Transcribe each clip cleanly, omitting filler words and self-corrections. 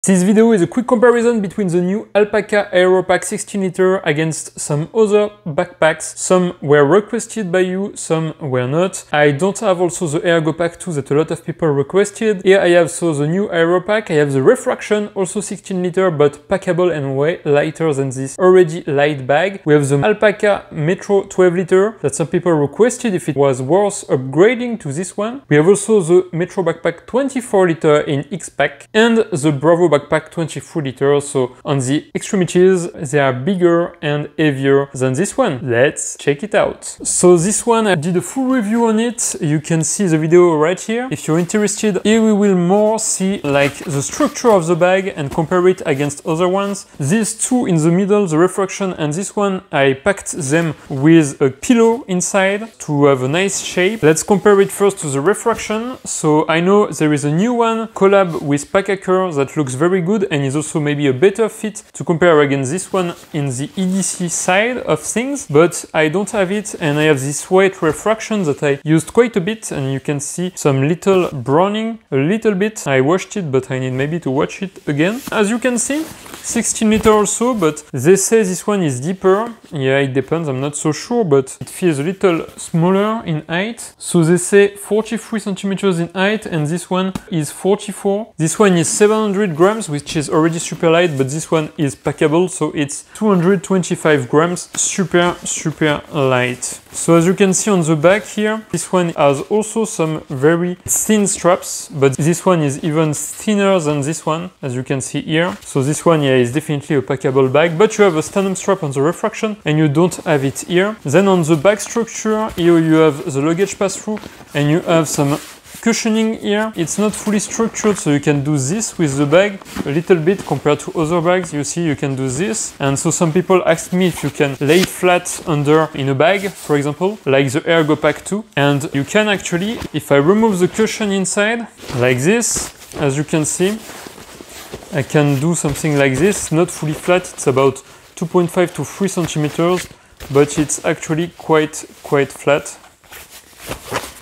This video is a quick comparison between the new ALPAKA Aero Pack 16 liter against some other backpacks. Some were requested by you, some were not. I don't have also the Ergo Pack 2 that a lot of people requested. Here I have the new Aero Pack. I have the Refraction, also 16 liter, but packable and way lighter than this already light bag. We have the ALPAKA Metro 12 liter that some people requested if it was worth upgrading to this one. We have also the Metro Backpack 24 liter in X-Pack and the Bravo Backpack 23 liters, so on the extremities they are bigger and heavier than this one. Let's check it out. So this one, I did a full review on it. You can see the video right here. If you're interested, here we will more see like the structure of the bag and compare it against other ones. These two in the middle, the Refraction and this one, I packed them with a pillow inside to have a nice shape. Let's compare it first to the Refraction. So I know there is a new one collab with Packable that looks very good and is also maybe a better fit to compare against this one in the EDC side of things, but I don't have it, and I have this white Refraction that I used quite a bit, and you can see some little browning a little bit. I washed it, but I need maybe to wash it again. As you can see, 16 liter also, but they say this one is deeper. Yeah, it depends, I'm not so sure, but it feels a little smaller in height. So they say 43 centimeters in height, and this one is 44. This one is 700 grams, which is already super light, but this one is packable, so it's 225 grams, super light. So as you can see on the back here, this one has also some very thin straps, but this one is even thinner than this one, as you can see here. So this one, yeah, is definitely a packable bag, but you have a stand-up strap on the Refraction and you don't have it here. Then on the back structure, here you have the luggage pass-through and you have some cushioning here. It's not fully structured, so you can do this with the bag a little bit compared to other bags. You see, you can do this. And so some people asked me if you can lay flat under in a bag, for example, like the Ergo Pack 2. And you can actually, if I remove the cushion inside, like this, as you can see, I can do something like this, not fully flat. It's about 2.5 to 3 centimeters, but it's actually quite flat.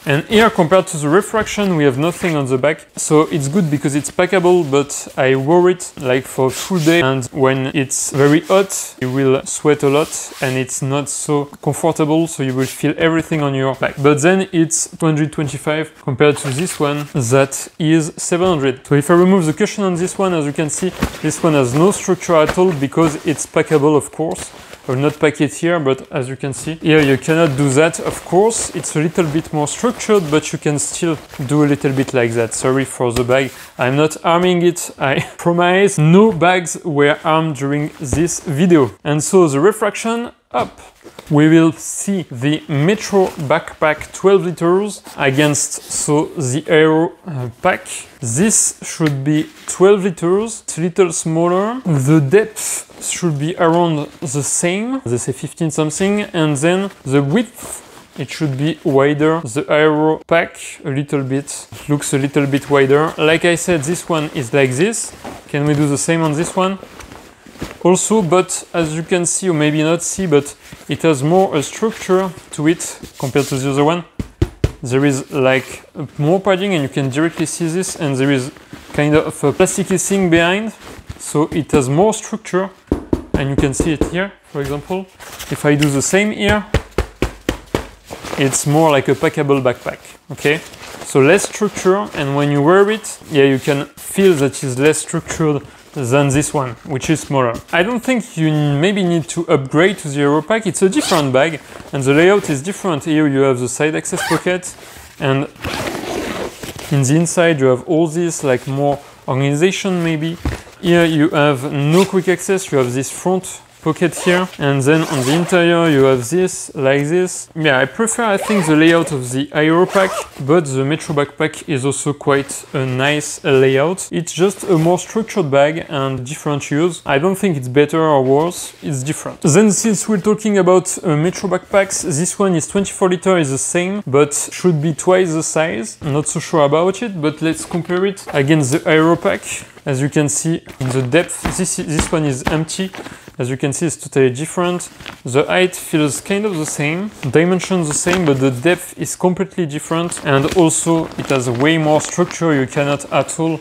And here, compared to the Refraction, we have nothing on the back. So it's good because it's packable, but I wore it like for a full day. And when it's very hot, you will sweat a lot and it's not so comfortable. So you will feel everything on your back. But then it's 225 compared to this one that is 700. So if I remove the cushion on this one, as you can see, this one has no structure at all because it's packable, of course. I will not pack it here, but as you can see, here you cannot do that, of course. It's a little bit more structured, but you can still do a little bit like that. Sorry for the bag. I'm not arming it, I promise. No bags were armed during this video. And so the Refraction up. We will see the Metro Backpack 12 liters against the Aero Pack. This should be 12 liters, it's a little smaller. The depth should be around the same, they say 15 something, and then the width, it should be wider. The Aero Pack a little bit, it looks a little bit wider. Like I said, this one is like this. Can we do the same on this one? Also, but as you can see, or maybe not see, but it has more a structure to it compared to the other one. There is like more padding and you can directly see this, and there is kind of a plasticky thing behind, so it has more structure and you can see it here, for example. If I do the same here, it's more like a packable backpack, okay? So less structure, and when you wear it, yeah, you can feel that it's less structured than this one, which is smaller. I don't think you maybe need to upgrade to the Aero Pack. It's a different bag and the layout is different. Here you have the side access pocket, and in the inside you have all this like more organization maybe. Here you have no quick access, you have this front pocket here, and then on the interior you have this like this. Yeah, I prefer, I think, the layout of the Aero Pack, but the Metro Backpack is also quite a nice layout. It's just a more structured bag and different use. I don't think it's better or worse, it's different. Then, since we're talking about Metro Backpacks, this one is 24 liter, is the same, but should be twice the size. I'm not so sure about it, but let's compare it against the Aero Pack. As you can see in the depth, this one is empty. As you can see, it's totally different. The height feels kind of the same, dimensions the same, but the depth is completely different. And also it has way more structure. You cannot at all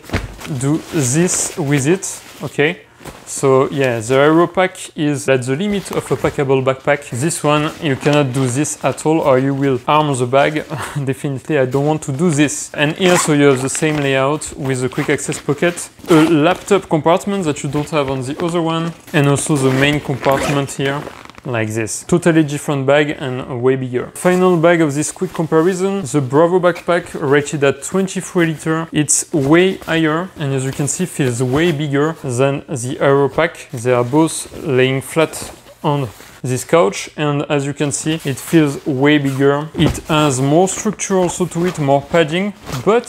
do this with it, okay? So yeah, the Aero Pack is at the limit of a packable backpack. This one, you cannot do this at all or you will harm the bag. Definitely, I don't want to do this. And here, so you have the same layout with a quick access pocket, a laptop compartment that you don't have on the other one, and also the main compartment here, like this. Totally different bag and way bigger. Final bag of this quick comparison, the Bravo backpack rated at 23 liters. It's way higher and as you can see feels way bigger than the Aero Pack. They are both laying flat on this couch and as you can see it feels way bigger. It has more structure also to it, more padding, but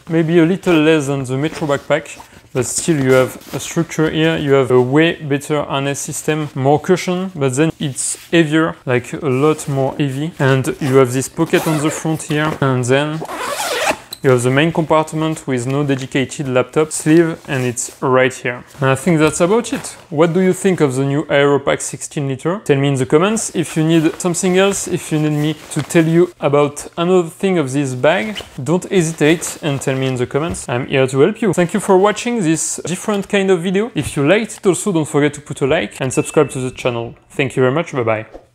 maybe a little less than the Metro backpack. But still you have a structure here, you have a way better harness system, more cushion, but then it's heavier, like a lot more heavy. And you have this pocket on the front here, and then you have the main compartment with no dedicated laptop sleeve, and it's right here. And I think that's about it. What do you think of the new Aero Pack 16 liter? Tell me in the comments. If you need something else, if you need me to tell you about another thing of this bag, don't hesitate and tell me in the comments. I'm here to help you. Thank you for watching this different kind of video. If you liked it also, don't forget to put a like and subscribe to the channel. Thank you very much. Bye bye.